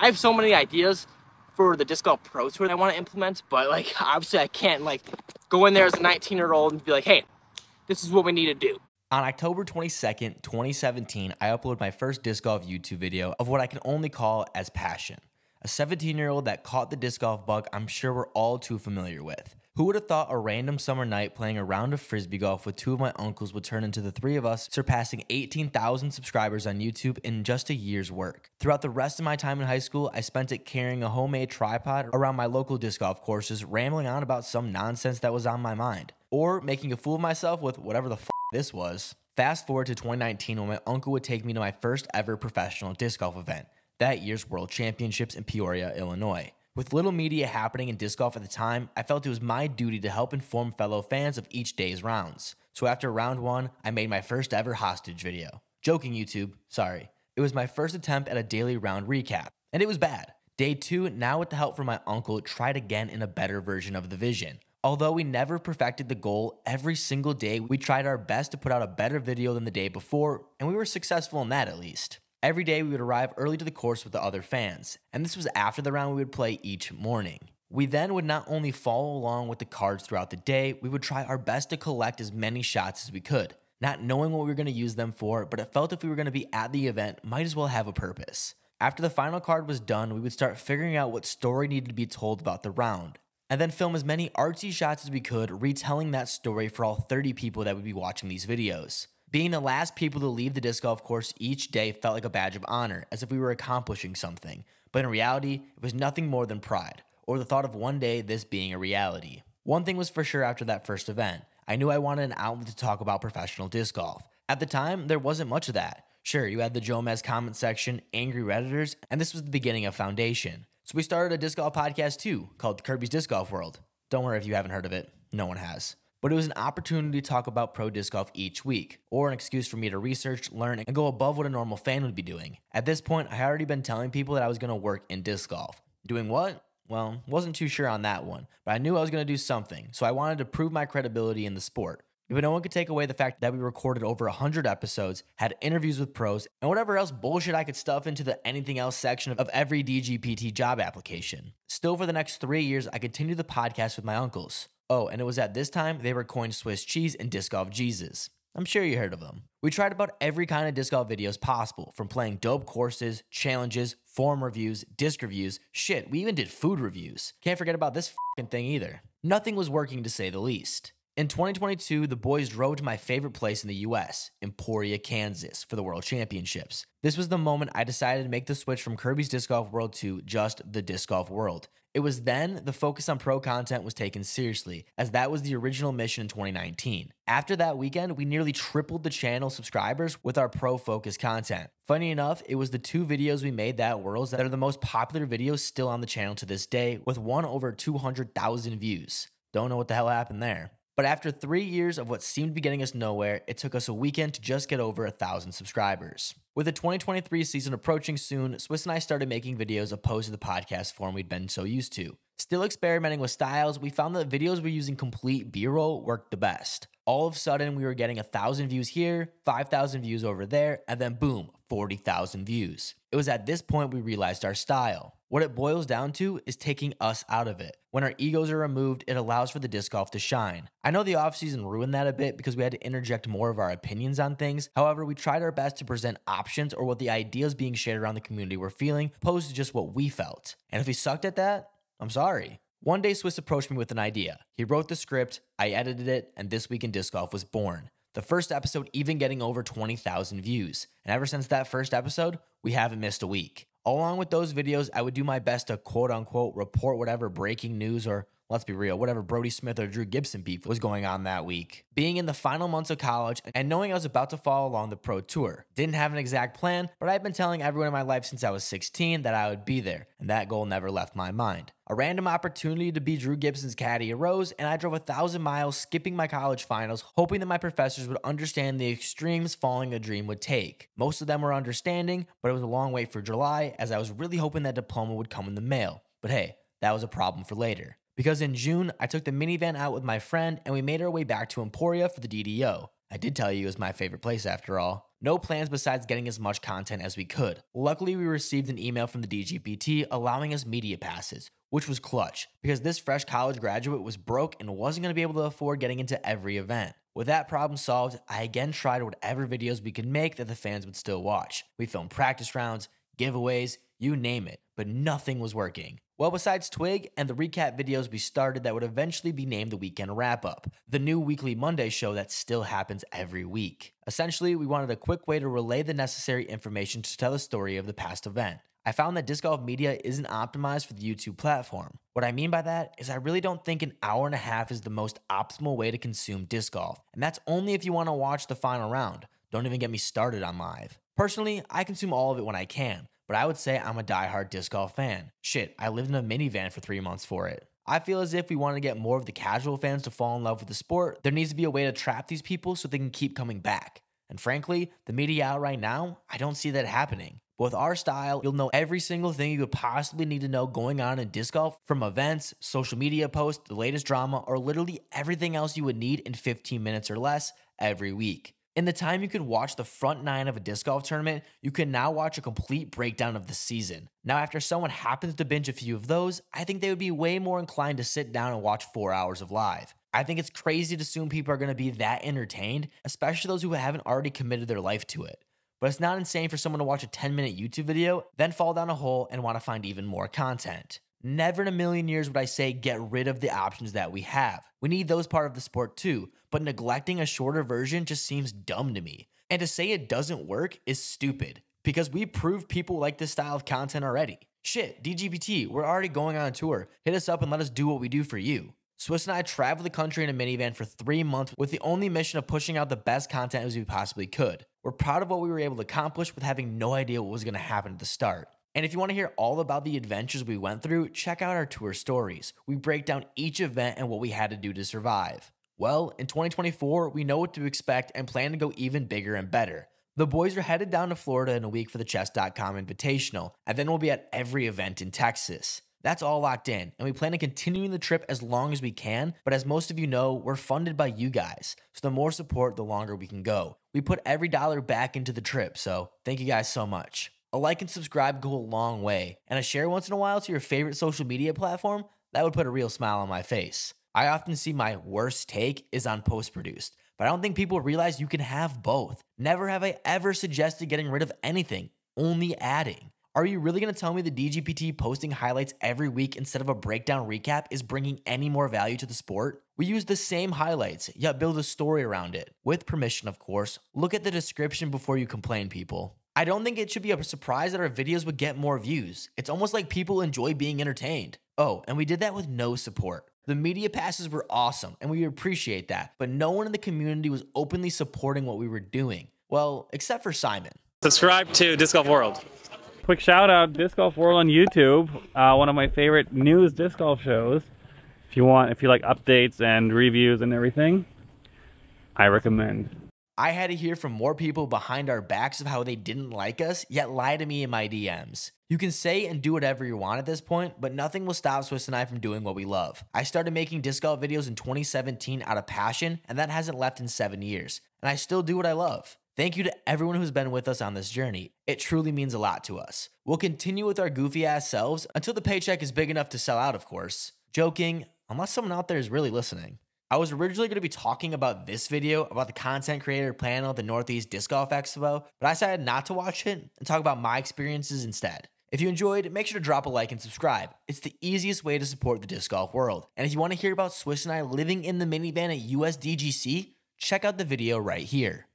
I have so many ideas for the disc golf pro tour that I want to implement, but like obviously I can't like go in there as a 19-year-old and be like, hey, this is what we need to do. On October 22nd, 2017, I uploaded my first disc golf YouTube video of what I can only call as passion. A 17-year-old that caught the disc golf bug I'm sure we're all too familiar with. Who would have thought a random summer night playing a round of frisbee golf with two of my uncles would turn into the three of us surpassing 18,000 subscribers on YouTube in just a year's work. Throughout the rest of my time in high school, I spent it carrying a homemade tripod around my local disc golf courses, rambling on about some nonsense that was on my mind, or making a fool of myself with whatever the this was. Fast forward to 2019 when my uncle would take me to my first ever professional disc golf event, that year's World Championships in Peoria, Illinois. With little media happening in disc golf at the time, I felt it was my duty to help inform fellow fans of each day's rounds. So after round 1, I made my first ever hostage video. Joking, YouTube, sorry. It was my first attempt at a daily round recap, and it was bad. Day 2, now with the help from my uncle, tried again in a better version of the vision. Although we never perfected the goal, every single day we tried our best to put out a better video than the day before, and we were successful in that at least. Every day we would arrive early to the course with the other fans, and this was after the round we would play each morning. We then would not only follow along with the cards throughout the day, we would try our best to collect as many shots as we could, not knowing what we were going to use them for, but it felt if we were going to be at the event, might as well have a purpose. After the final card was done, we would start figuring out what story needed to be told about the round, and then film as many artsy shots as we could, retelling that story for all 30 people that would be watching these videos. Being the last people to leave the disc golf course each day felt like a badge of honor, as if we were accomplishing something. But in reality, it was nothing more than pride, or the thought of one day this being a reality. One thing was for sure after that first event. I knew I wanted an outlet to talk about professional disc golf. At the time, there wasn't much of that. Sure, you had the Jomez comment section, angry Redditors, and this was the beginning of foundation. So we started a disc golf podcast too, called Kirby's Disc Golf World. Don't worry if you haven't heard of it. No one has. But it was an opportunity to talk about pro disc golf each week, or an excuse for me to research, learn, and go above what a normal fan would be doing. At this point, I had already been telling people that I was going to work in disc golf. Doing what? Well, wasn't too sure on that one, but I knew I was going to do something, so I wanted to prove my credibility in the sport. But no one could take away the fact that we recorded over 100 episodes, had interviews with pros, and whatever else bullshit I could stuff into the anything else section of every dgpt job application. Still, for the next 3 years, I continued the podcast with my uncles. Oh, and it was at this time they were coined Swiss cheese and disc golf Jesus. I'm sure you heard of them. We tried about every kind of disc golf videos possible, from playing dope courses, challenges, form reviews, disc reviews, shit, we even did food reviews. Can't forget about this fucking thing either. Nothing was working to say the least. In 2022, the boys drove to my favorite place in the US, Emporia, Kansas, for the World Championships. This was the moment I decided to make the switch from Kirby's Disc Golf World to just the Disc Golf World. It was then the focus on pro content was taken seriously, as that was the original mission in 2019. After that weekend, we nearly tripled the channel subscribers with our pro-focused content. Funny enough, it was the 2 videos we made that Worlds that are the most popular videos still on the channel to this day, with one over 200,000 views. Don't know what the hell happened there. But after 3 years of what seemed to be getting us nowhere, it took us a weekend to just get over 1,000 subscribers. With the 2023 season approaching soon, Swiss and I started making videos opposed to the podcast form we'd been so used to. Still experimenting with styles, we found that videos were using complete B-roll worked the best. All of a sudden, we were getting 1,000 views here, 5,000 views over there, and then boom, 40,000 views. It was at this point we realized our style. What it boils down to is taking us out of it. When our egos are removed, it allows for the disc golf to shine. I know the offseason ruined that a bit because we had to interject more of our opinions on things. However, we tried our best to present options or what the ideas being shared around the community were feeling, opposed to just what we felt. And if we sucked at that, I'm sorry. One day, Swiss approached me with an idea. He wrote the script, I edited it, and This Week in Disc Golf was born. The first episode even getting over 20,000 views. And ever since that first episode, we haven't missed a week. Along with those videos, I would do my best to quote-unquote report whatever breaking news or, let's be real, whatever Brody Smith or Drew Gibson beef was going on that week. Being in the final months of college and knowing I was about to follow along the pro tour. Didn't have an exact plan, but I've been telling everyone in my life since I was 16 that I would be there, and that goal never left my mind. A random opportunity to be Drew Gibson's caddy arose, and I drove 1,000 miles skipping my college finals, hoping that my professors would understand the extremes following a dream would take. Most of them were understanding, but it was a long wait for July, as I was really hoping that diploma would come in the mail. But hey, that was a problem for later. Because in June, I took the minivan out with my friend, and we made our way back to Emporia for the DDO. I did tell you it was my favorite place after all. No plans besides getting as much content as we could. Luckily, we received an email from the dgpt allowing us media passes, which was clutch because this fresh college graduate was broke and wasn't going to be able to afford getting into every event. With that problem solved, I again tried whatever videos we could make that the fans would still watch. We filmed practice rounds, giveaways, you name it, but nothing was working. Well, besides Twig and the recap videos we started that would eventually be named the Weekend Wrap-Up, the new weekly Monday show that still happens every week. Essentially, we wanted a quick way to relay the necessary information to tell the story of the past event. I found that disc golf media isn't optimized for the YouTube platform. What I mean by that is I really don't think an hour and a half is the most optimal way to consume disc golf, and that's only if you want to watch the final round. Don't even get me started on live. Personally, I consume all of it when I can, but I would say I'm a diehard disc golf fan. Shit, I lived in a minivan for 3 months for it. I feel as if we want to get more of the casual fans to fall in love with the sport, there needs to be a way to trap these people so they can keep coming back. And frankly, the media out right now, I don't see that happening. But with our style, you'll know every single thing you could possibly need to know going on in disc golf, from events, social media posts, the latest drama, or literally everything else you would need in 15 minutes or less every week. In the time you could watch the front 9 of a disc golf tournament, you can now watch a complete breakdown of the season. Now, after someone happens to binge a few of those, I think they would be way more inclined to sit down and watch 4 hours of live. I think it's crazy to assume people are going to be that entertained, especially those who haven't already committed their life to it. But it's not insane for someone to watch a 10-minute YouTube video, then fall down a hole and want to find even more content. Never in a million years would I say get rid of the options that we have. We need those part of the sport too, but neglecting a shorter version just seems dumb to me. And to say it doesn't work is stupid, because we proved people like this style of content already. Shit, DGPT, we're already going on a tour. Hit us up and let us do what we do for you. Swiss and I traveled the country in a minivan for 3 months with the only mission of pushing out the best content as we possibly could. We're proud of what we were able to accomplish with having no idea what was going to happen at the start. And if you want to hear all about the adventures we went through, check out our tour stories. We break down each event and what we had to do to survive. Well, in 2024, we know what to expect and plan to go even bigger and better. The boys are headed down to Florida in a week for the Chess.com Invitational, and then we'll be at every event in Texas. That's all locked in, and we plan on continuing the trip as long as we can, but as most of you know, we're funded by you guys, so the more support, the longer we can go. We put every dollar back into the trip, so thank you guys so much. A like and subscribe go a long way, and a share once in a while to your favorite social media platform, that would put a real smile on my face. I often see my worst take is on post-produced, but I don't think people realize you can have both. Never have I ever suggested getting rid of anything, only adding. Are you really going to tell me the DGPT posting highlights every week instead of a breakdown recap is bringing any more value to the sport? We use the same highlights, yet build a story around it. With permission, of course. Look at the description before you complain, people. I don't think it should be a surprise that our videos would get more views. It's almost like people enjoy being entertained. Oh, and we did that with no support. The media passes were awesome, and we appreciate that, but no one in the community was openly supporting what we were doing. Well, except for Simon. Subscribe to Disc Golf World. Quick shout out, Disc Golf World on YouTube, one of my favorite news disc golf shows. If you like updates and reviews and everything, I recommend. I had to hear from more people behind our backs of how they didn't like us, yet lie to me in my DMs. You can say and do whatever you want at this point, but nothing will stop Swiss and I from doing what we love. I started making disc golf videos in 2017 out of passion, and that hasn't left in 7 years. And I still do what I love. Thank you to everyone who's been with us on this journey. It truly means a lot to us. We'll continue with our goofy ass selves until the paycheck is big enough to sell out, of course. Joking, unless someone out there is really listening. I was originally going to be talking about this video, about the content creator panel at the Northeast Disc Golf Expo, but I decided not to watch it and talk about my experiences instead. If you enjoyed, make sure to drop a like and subscribe. It's the easiest way to support the disc golf world. And if you want to hear about Swiss and I living in the minivan at USDGC, check out the video right here.